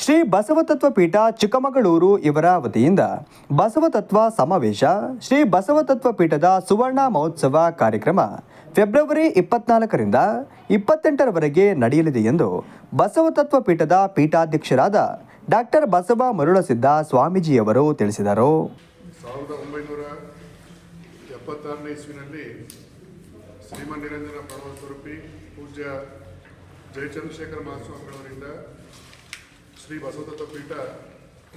ಶ್ರೀ ಬಸವತತ್ವ ಪೀಠ ಚಿಕ್ಕಮಗಳೂರು ಇವರ ವತಿಯಿಂದ ಬಸವತತ್ವ ಸಮಾವೇಶ ಶ್ರೀ ಬಸವತತ್ವ ಪೀಠದ ಸುವರ್ಣ ಮಹೋತ್ಸವ ಕಾರ್ಯಕ್ರಮ ಫೆಬ್ರವರಿ 24ರಿಂದ 28ರವರೆಗೆ ನಡೆಯಲಿದೆ ಎಂದು ಬಸವತತ್ವ ಪೀಠದ ಪೀಠಾಧ್ಯಕ್ಷರಾದ ಡಾಕ್ಟರ್ ಬಸವ ಮರುಳಸಿದ್ದ ಸ್ವಾಮೀಜಿಯವರು ತಿಳಿಸಿದರು. 1976ನೇ ಇಸ್ವಿನಲ್ಲಿ ಶ್ರೀಮನ್ ನಿರಂಜನ ಪರಮಸ್ವರೂಪಿ ಪೂಜ್ಯ ಜಯಚಂದ್ರಶೇಖರ ಮಹಾಸ್ವಾಮಿಗಳವರಿಂದ ಶ್ರೀ ಬಸವತತ್ವ ಪೀಠ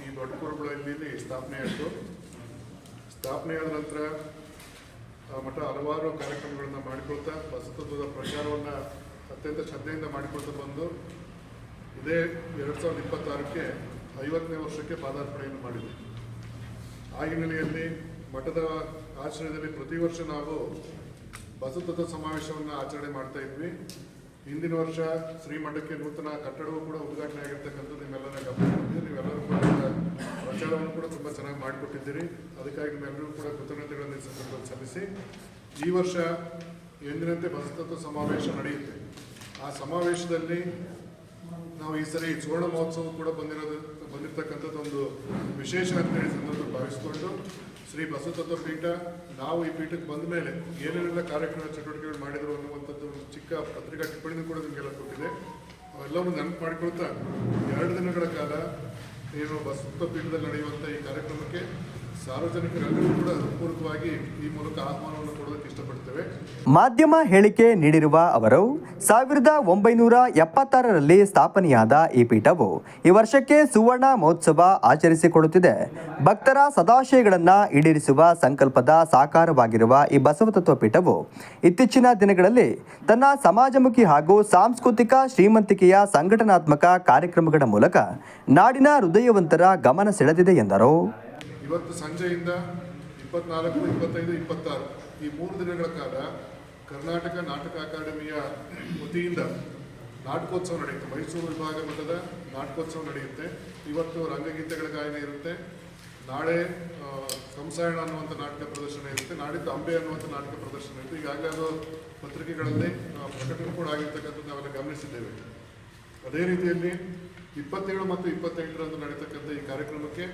ಈ ದೊಡ್ಡ ಕುರುಬಳಲ್ಲಿ ಸ್ಥಾಪನೆಯಾಯಿತು. ಸ್ಥಾಪನೆಯಾದ ನಂತರ ಮಠ ಹಲವಾರು ಕಾರ್ಯಕ್ರಮಗಳನ್ನು ಮಾಡಿಕೊಳ್ತಾ ಬಸವತತ್ವದ ಪ್ರಚಾರವನ್ನು ಅತ್ಯಂತ ಶ್ರದ್ಧೆಯಿಂದ ಮಾಡಿಕೊಳ್ತಾ ಬಂದು ಇದೇ 2026ಕ್ಕೆ 50ನೇ ವರ್ಷಕ್ಕೆ ಪಾದಾರ್ಪಣೆಯನ್ನು ಮಾಡಿದೆ. ಆ ಹಿನ್ನೆಲೆಯಲ್ಲಿ ಮಠದ ಆಶ್ರಯದಲ್ಲಿ ಪ್ರತಿ ವರ್ಷ ನಾವು ಬಸವತತ್ವ ಸಮಾವೇಶವನ್ನು ಆಚರಣೆ ಮಾಡ್ತಾ ಇದ್ವಿ. ಹಿಂದಿನ ವರ್ಷ ಶ್ರೀಮಠಕ್ಕೆ ನೂತನ ಕಟ್ಟಡವೂ ಕೂಡ ಉದ್ಘಾಟನೆ ಆಗಿರ್ತಕ್ಕಂಥದ್ದು ನಿಮ್ಮೆಲ್ಲರ ಗಮನಿಸಿದ್ದೀವಿ. ನೀವೆಲ್ಲರೂ ಕೂಡ ಪ್ರಚಾರವನ್ನು ಕೂಡ ತುಂಬ ಚೆನ್ನಾಗಿ ಮಾಡಿಕೊಟ್ಟಿದ್ದೀರಿ. ಅದಕ್ಕಾಗಿ ನಿಮ್ಮೆಲ್ಲರೂ ಕೂಡ ಕೃತಜ್ಞತೆಗಳನ್ನು ಸಲ್ಲಿಸಿ ಈ ವರ್ಷ ಎಂದಿನಂತೆ ಬಸವತತ್ವ ಸಮಾವೇಶ ನಡೆಯುತ್ತೆ. ಆ ಸಮಾವೇಶದಲ್ಲಿ ನಾವು ಈ ಸರಿ ಸುವರ್ಣ ಮಹೋತ್ಸವ ಕೂಡ ಬಂದಿರತಕ್ಕಂಥದ್ದು ಒಂದು ವಿಶೇಷ ಅಂತೇಳಿ ಸಂದರ್ಭ ಭಾವಿಸಿಕೊಂಡು ಶ್ರೀ ಬಸವತತ್ವ ಪೀಠ ನಾವು ಈ ಪೀಠಕ್ಕೆ ಬಂದ ಮೇಲೆ ಏನೇನೆಲ್ಲ ಕಾರ್ಯಕ್ರಮ ಚಟುವಟಿಕೆಗಳು ಮಾಡಿದರು ಅನ್ನುವಂಥದ್ದು ಒಂದು ಚಿಕ್ಕ ಪತ್ರಿಕಾ ಟಿಪ್ಪಣಿನೂ ಕೂಡ ನಿಮಗೆಲ್ಲ ಕೊಟ್ಟಿದೆ. ಅವೆಲ್ಲವನ್ನು ನೆನಪು ಮಾಡಿಕೊಳ್ತಾ 2 ದಿನಗಳ ಕಾಲ ಏನು ಬಸವತತ್ವ ಪೀಠದಲ್ಲಿ ನಡೆಯುವಂಥ ಈ ಕಾರ್ಯಕ್ರಮಕ್ಕೆ ಸಾರ್ವಜನಿಕರೆಲ್ಲರೂ ಕೂಡ ಹೃತ್ಪೂರ್ವಕವಾಗಿ ಈ ಮೂಲಕ ಆಹ್ವಾನವನ್ನು ಕೊಡೋದಕ್ಕೆ ಇಷ್ಟಪಡ್ತೇವೆ. ಮಾಧ್ಯಮ ಹೇಳಿಕೆ ನೀಡಿರುವ ಅವರು 1976ರಲ್ಲಿ ಸ್ಥಾಪನೆಯಾದ ಈ ಪೀಠವು ಈ ವರ್ಷಕ್ಕೆ ಸುವರ್ಣ ಮಹೋತ್ಸವ ಆಚರಿಸಿಕೊಳ್ಳುತ್ತಿದೆ. ಭಕ್ತರ ಸದಾಶಯಗಳನ್ನು ಈಡೇರಿಸುವ ಸಂಕಲ್ಪದ ಸಾಕಾರವಾಗಿರುವ ಈ ಬಸವತತ್ವ ಪೀಠವು ಇತ್ತೀಚಿನ ದಿನಗಳಲ್ಲಿ ತನ್ನ ಸಮಾಜಮುಖಿ ಹಾಗೂ ಸಾಂಸ್ಕೃತಿಕ ಶ್ರೀಮಂತಿಕೆಯ ಸಂಘಟನಾತ್ಮಕ ಕಾರ್ಯಕ್ರಮಗಳ ಮೂಲಕ ನಾಡಿನ ಹೃದಯವಂತರ ಗಮನ ಸೆಳೆದಿದೆ ಎಂದರು. ಇವತ್ತು ಸಂಜೆಯಿಂದ 24, 25, 26 ಈ 3 ದಿನಗಳ ಕಾಲ ಕರ್ನಾಟಕ ನಾಟಕ ಅಕಾಡೆಮಿಯ ವತಿಯಿಂದ ನಾಟಕೋತ್ಸವ ನಡೆಯುತ್ತೆ. ಮೈಸೂರು ವಿಭಾಗ ಮಟ್ಟದ ನಾಟಕೋತ್ಸವ ನಡೆಯುತ್ತೆ. ಇವತ್ತು ರಂಗಗೀತೆಗಳ ಗಾಯನ ಇರುತ್ತೆ. ನಾಳೆ ಕಂಸಾಯಣ ಅನ್ನುವಂಥ ನಾಟಕ ಪ್ರದರ್ಶನ ಇರುತ್ತೆ. ನಾಡಿದ್ದು ಅಂಬೆ ಅನ್ನುವಂಥ ನಾಟಕ ಪ್ರದರ್ಶನ ಇರುತ್ತೆ. ಈಗಾಗಲೇ ಅದು ಪತ್ರಿಕೆಗಳಲ್ಲಿ ಪ್ರಕಟಣೆ ಕೂಡ ಆಗಿರ್ತಕ್ಕಂಥದ್ದು ನಾವೆಲ್ಲ ಗಮನಿಸಿದ್ದೇವೆ. ಅದೇ ರೀತಿಯಲ್ಲಿ 27 ಮತ್ತು 28ರಂದು ನಡೀತಕ್ಕಂಥ ಈ ಕಾರ್ಯಕ್ರಮಕ್ಕೆ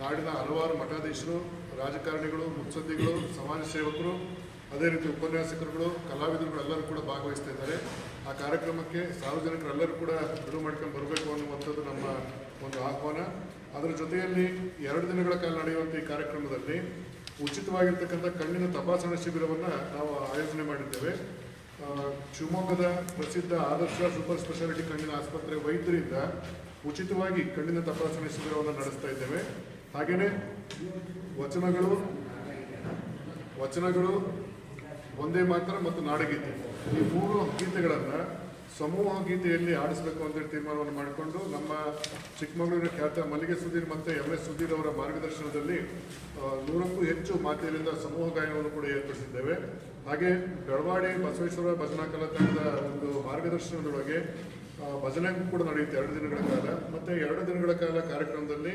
ನಾಡಿನ ಹಲವಾರು ಮಠಾಧೀಶರು, ರಾಜಕಾರಣಿಗಳು, ಮುತ್ಸದ್ದಿಗಳು, ಸಮಾಜ ಸೇವಕರು, ಅದೇ ರೀತಿ ಉಪನ್ಯಾಸಕರುಗಳು, ಕಲಾವಿದರುಗಳು ಎಲ್ಲರೂ ಕೂಡ ಭಾಗವಹಿಸ್ತಾ ಇದ್ದಾರೆ. ಆ ಕಾರ್ಯಕ್ರಮಕ್ಕೆ ಸಾರ್ವಜನಿಕರೆಲ್ಲರೂ ಕೂಡ ಬಿಡುವು ಮಾಡ್ಕೊಂಡು ಬರಬೇಕು ಅನ್ನುವಂಥದ್ದು ನಮ್ಮ ಒಂದು ಆಹ್ವಾನ. ಅದರ ಜೊತೆಯಲ್ಲಿ 2 ದಿನಗಳ ಕಾಲ ನಡೆಯುವಂಥ ಈ ಕಾರ್ಯಕ್ರಮದಲ್ಲಿ ಉಚಿತವಾಗಿರ್ತಕ್ಕಂಥ ಕಣ್ಣಿನ ತಪಾಸಣಾ ಶಿಬಿರವನ್ನು ನಾವು ಆಯೋಜನೆ ಮಾಡಿದ್ದೇವೆ. ಶಿವಮೊಗ್ಗದ ಪ್ರಸಿದ್ಧ ಆದರ್ಶ ಸೂಪರ್ ಸ್ಪೆಷಾಲಿಟಿ ಕಣ್ಣಿನ ಆಸ್ಪತ್ರೆ ವೈದ್ಯರಿಂದ ಉಚಿತವಾಗಿ ಕಣ್ಣಿನ ತಪಾಸಣೆ ಶಿಬಿರವನ್ನು ನಡೆಸ್ತಾ ಇದ್ದೇವೆ. ಹಾಗೆಯೇ ವಚನಗಳು ಒಂದೇ ಮಾತ್ರ ಮತ್ತು ನಾಡಗೀತೆ ಈ 3 ಗೀತೆಗಳನ್ನು ಸಮೂಹ ಗೀತೆಯಲ್ಲಿ ಆಡಿಸಬೇಕು ಅಂತೇಳಿ ತೀರ್ಮಾನವನ್ನು ಮಾಡಿಕೊಂಡು ನಮ್ಮ ಚಿಕ್ಕಮಗಳೂರಿನ ಖ್ಯಾತ ಮಲ್ಲಿಗೆ ಸುಧೀರ್ ಮತ್ತು MS ಸುಧೀರ್ ಅವರ ಮಾರ್ಗದರ್ಶನದಲ್ಲಿ 100ಕ್ಕೂ ಹೆಚ್ಚು ಮಾತೆಯಲ್ಲಿಂದ ಸಮೂಹ ಗಾಯನವನ್ನು ಕೂಡ ಏರ್ಪಡಿಸಿದ್ದೇವೆ. ಹಾಗೆ ಬೆಳವಾಡಿ ಬಸವೇಶ್ವರ ಭಜನಾ ಕಲಾ ತಂಡದ ಒಂದು ಮಾರ್ಗದರ್ಶನದೊಳಗೆ ಭಜನೆ ಕೂಡ ನಡೆಯುತ್ತೆ 2 ದಿನಗಳ ಕಾಲ. ಮತ್ತು 2 ದಿನಗಳ ಕಾಲ ಕಾರ್ಯಕ್ರಮದಲ್ಲಿ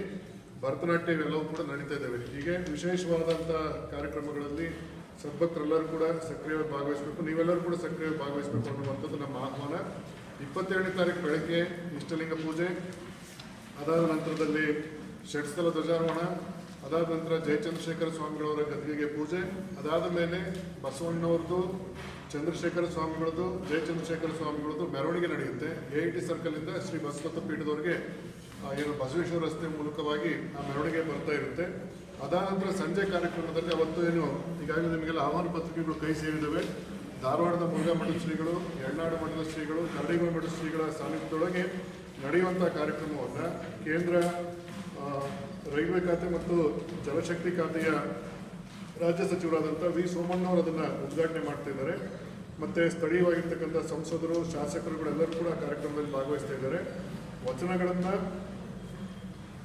ಭರತನಾಟ್ಯ ಇವೆಲ್ಲವೂ ಕೂಡ ನಡೀತಾ ಇದ್ದಾವೆ. ಹೀಗೆ ವಿಶೇಷವಾದಂಥ ಕಾರ್ಯಕ್ರಮಗಳಲ್ಲಿ ಸದ್ಭಕ್ತರೆಲ್ಲರೂ ಕೂಡ ಸಕ್ರಿಯವಾಗಿ ಭಾಗವಹಿಸಬೇಕು. ನೀವೆಲ್ಲರೂ ಕೂಡ ಸಕ್ರಿಯವಾಗಿ ಭಾಗವಹಿಸಬೇಕು ಅನ್ನುವಂಥದ್ದು ನಮ್ಮ ಆಹ್ವಾನ. 27ನೇ ತಾರೀಕು ಬೆಳಗ್ಗೆ ಇಷ್ಟಲಿಂಗ ಪೂಜೆ, ಅದಾದ ನಂತರದಲ್ಲಿ ಷಟ್ಸ್ಥಲ ಧ್ವಜಾರೋಹಣ, ಅದಾದ ನಂತರ ಜಯಚಂದ್ರಶೇಖರ ಸ್ವಾಮಿಗಳವರ ಗದ್ದಿಗೆ ಪೂಜೆ, ಅದಾದ ಮೇಲೆ ಬಸವಣ್ಣವ್ರದ್ದು, ಚಂದ್ರಶೇಖರ ಸ್ವಾಮಿಗಳದ್ದು, ಜಯಚಂದ್ರಶೇಖರ ಸ್ವಾಮಿಗಳದ್ದು ಮೆರವಣಿಗೆ ನಡೆಯುತ್ತೆ. AIT ಸರ್ಕಲಿಂದ ಶ್ರೀ ಬಸವತತ್ವ ಪೀಠದವರೆಗೆ ಏನು ಬಸವೇಶ್ವರ ರಸ್ತೆ ಮೂಲಕವಾಗಿ ಆ ಮೆರವಣಿಗೆ ಬರ್ತಾ ಇರುತ್ತೆ. ಅದಾದ ನಂತರ ಸಂಜೆ ಕಾರ್ಯಕ್ರಮದಲ್ಲಿ ಅವತ್ತು ಏನು ಈಗಾಗಲೇ ನಿಮಗೆಲ್ಲ ಆಹ್ವಾನ ಪತ್ರಿಕೆಗಳು ಕೈ ಸೇರಿದ್ದಾವೆ. ಧಾರವಾಡದ ಮುರುಘಾ ಮಠದ ಶ್ರೀಗಳು, ಯಳನಾಡು ಮಠದ ಶ್ರೀಗಳು, ಕರಡಿಗೋಳ ಮಠದ ಶ್ರೀಗಳ ಸಾನ್ನಿಧ್ಯದೊಳಗೆ ನಡೆಯುವಂಥ ಕಾರ್ಯಕ್ರಮವನ್ನು ಕೇಂದ್ರ ರೈಲ್ವೆ ಖಾತೆ ಮತ್ತು ಜಲಶಕ್ತಿ ಖಾತೆಯ ರಾಜ್ಯ ಸಚಿವರಾದಂಥ ವಿ ಸೋಮಣ್ಣವರು ಅದನ್ನು ಉದ್ಘಾಟನೆ ಮಾಡ್ತಾ ಇದ್ದಾರೆ. ಮತ್ತು ಸ್ಥಳೀಯವಾಗಿರ್ತಕ್ಕಂಥ ಸಂಸದರು, ಶಾಸಕರುಗಳೆಲ್ಲರೂ ಕೂಡ ಕಾರ್ಯಕ್ರಮದಲ್ಲಿ ಭಾಗವಹಿಸ್ತಾ ಇದ್ದಾರೆ.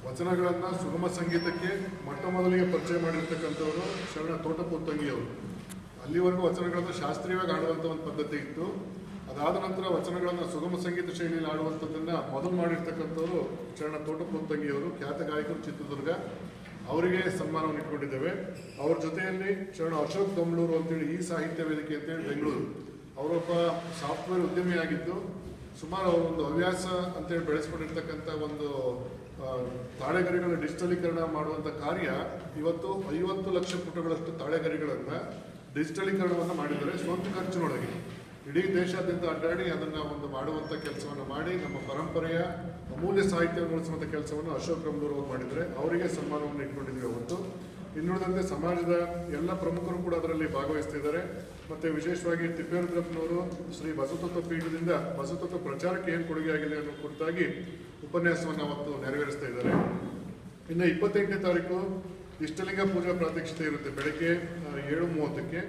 ವಚನಗಳನ್ನು ಸುಗಮ ಸಂಗೀತಕ್ಕೆ ಮೊದಲಿಗೆ ಪರಿಚಯ ಮಾಡಿರ್ತಕ್ಕಂಥವರು ಶರಣ ತೋಟಪುತ್ತಂಗಿಯವರು. ಅಲ್ಲಿವರೆಗೂ ವಚನಗಳನ್ನು ಶಾಸ್ತ್ರೀಯವಾಗಿ ಆಡುವಂಥ ಒಂದು ಪದ್ಧತಿ ಇತ್ತು. ಅದಾದ ನಂತರ ವಚನಗಳನ್ನು ಸುಗಮ ಸಂಗೀತ ಶೈಲಿಯಲ್ಲಿ ಆಡುವಂಥದ್ದನ್ನು ಮೊದಲು ಮಾಡಿರ್ತಕ್ಕಂಥವರು ಶರಣ ತೋಟಪುತ್ತಂಗಿಯವರು, ಖ್ಯಾತ ಗಾಯಕರು, ಚಿತ್ರದುರ್ಗ. ಅವರಿಗೆ ಸನ್ಮಾನವನ್ನು ಇಟ್ಕೊಂಡಿದ್ದೇವೆ. ಅವ್ರ ಜೊತೆಯಲ್ಲಿ ಶರಣ ಅಶೋಕ್ ದೊಂಬಳೂರು ಅಂತೇಳಿ ಈ ಸಾಹಿತ್ಯ ವೇದಿಕೆ ಅಂತೇಳಿ ಬೆಂಗಳೂರು, ಅವರೊಬ್ಬ ಸಾಫ್ಟ್ವೇರ್ ಉದ್ಯಮಿಯಾಗಿದ್ದು ಸುಮಾರು ಅವರು ಒಂದು ಹವ್ಯಾಸ ಅಂತೇಳಿ ಬೆಳೆಸ್ಕೊಂಡಿರ್ತಕ್ಕಂಥ ಒಂದು ತಾಳೆಗರಿಗಳ ಡಿಜಿಟಲೀಕರಣ ಮಾಡುವಂಥ ಕಾರ್ಯ ಇವತ್ತು 50 ಲಕ್ಷ ಪುಟಗಳಷ್ಟು ತಾಳೆಗರಿಗಳನ್ನು ಡಿಜಿಟಲೀಕರಣವನ್ನು ಮಾಡಿದ್ದಾರೆ ಸ್ವಂತ ಖರ್ಚಿನೊಳಗೆ. ಇಡೀ ದೇಶಾದ್ಯಂತ ಅಡ್ಡಾಡಿ ಅದನ್ನು ಒಂದು ಮಾಡುವಂಥ ಕೆಲಸವನ್ನು ಮಾಡಿ ನಮ್ಮ ಪರಂಪರೆಯ ಅಮೂಲ್ಯ ಸಾಹಿತ್ಯವನ್ನು ಉಳಿಸುವಂಥ ಕೆಲಸವನ್ನು ಅಶೋಕ್ ರಮ್ನೂರ್ ಅವರು ಮಾಡಿದರೆ ಅವರಿಗೆ ಸನ್ಮಾನವನ್ನು ಇಟ್ಕೊಂಡಿದ್ದೀವಿ ಅವತ್ತು. ಇನ್ನುಳಿದಂತೆ ಸಮಾಜದ ಎಲ್ಲ ಪ್ರಮುಖರು ಕೂಡ ಅದರಲ್ಲಿ ಭಾಗವಹಿಸ್ತಿದ್ದಾರೆ. ಮತ್ತು ವಿಶೇಷವಾಗಿ ತಿಪ್ಪೇರುದ್ರಪ್ಪನವರು ಶ್ರೀ ಬಸವತತ್ವ ಪೀಠದಿಂದ ಬಸವತತ್ವ ಪ್ರಚಾರಕ್ಕೆ ಏನು ಕೊಡುಗೆ ಆಗಿದೆ ಅನ್ನೋ ಕುರಿತಾಗಿ ಉಪನ್ಯಾಸವನ್ನು ಅವತ್ತು ನೆರವೇರಿಸ್ತಾ ಇದ್ದಾರೆ. ಇನ್ನು 28ನೇ ತಾರೀಕು ಇಷ್ಟಲಿಂಗ ಪೂಜಾ ಪ್ರಾತ್ಯಕ್ಷಿತೆ ಇರುತ್ತೆ ಬೆಳಗ್ಗೆ 7:30ಕ್ಕೆ.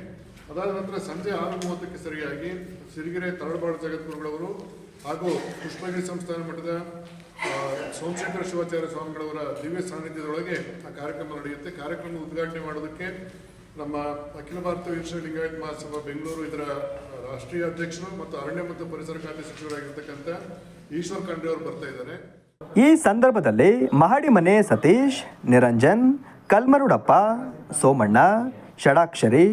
ಅದಾದ ನಂತರ ಸಂಜೆ 6:30ಕ್ಕೆ ಸರಿಯಾಗಿ ಸಿರಿಗೆರೆ ತರಳಬಾಳು ಜಗದ್ಗುರುಗಳವರು ಹಾಗೂ ಪುಷ್ಪಗಿರಿ ಸಂಸ್ಥಾನ ಮಠದ ಸೋಮಶೇಖರ ಶಿವಾಚಾರ್ಯ ಸ್ವಾಮಿಗಳವರ ದಿವ್ಯ ಸಾನ್ನಿಧ್ಯದೊಳಗೆ ಆ ಕಾರ್ಯಕ್ರಮ ನಡೆಯುತ್ತೆ. ಕಾರ್ಯಕ್ರಮ ಉದ್ಘಾಟನೆ ಮಾಡೋದಕ್ಕೆ ನಮ್ಮ ಅಖಿಲ ಭಾರತ ವೀರಶೈವ ಲಿಂಗಾಯತ ಮಹಾಸಭಾ ಬೆಂಗಳೂರು ಇದರ ರಾಷ್ಟ್ರೀಯ ಅಧ್ಯಕ್ಷರು ಮತ್ತು ಅರಣ್ಯ ಮತ್ತು ಪರಿಸರ ಖಾತೆ ಸಚಿವರಾಗಿರ್ತಕ್ಕಂಥ ಈಶ್ವರ್ ಖಂಡ್ರೆ ಅವರು ಬರ್ತಾ ಇದ್ದಾರೆ. ಈ ಸಂದರ್ಭದಲ್ಲಿ ಮಹಡಿಮನೆ ಸತೀಶ್, ನಿರಂಜನ್, ಕಲ್ಮರುಡಪ್ಪ, ಸೋಮಣ್ಣ, ಷಡಾಕ್ಷರಿ,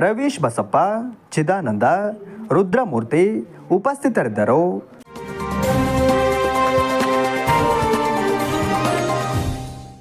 ರವೀಶ್ ಬಸಪ್ಪ, ಚಿದಾನಂದ, ರುದ್ರಮೂರ್ತಿ ಉಪಸ್ಥಿತರಿದ್ದರು.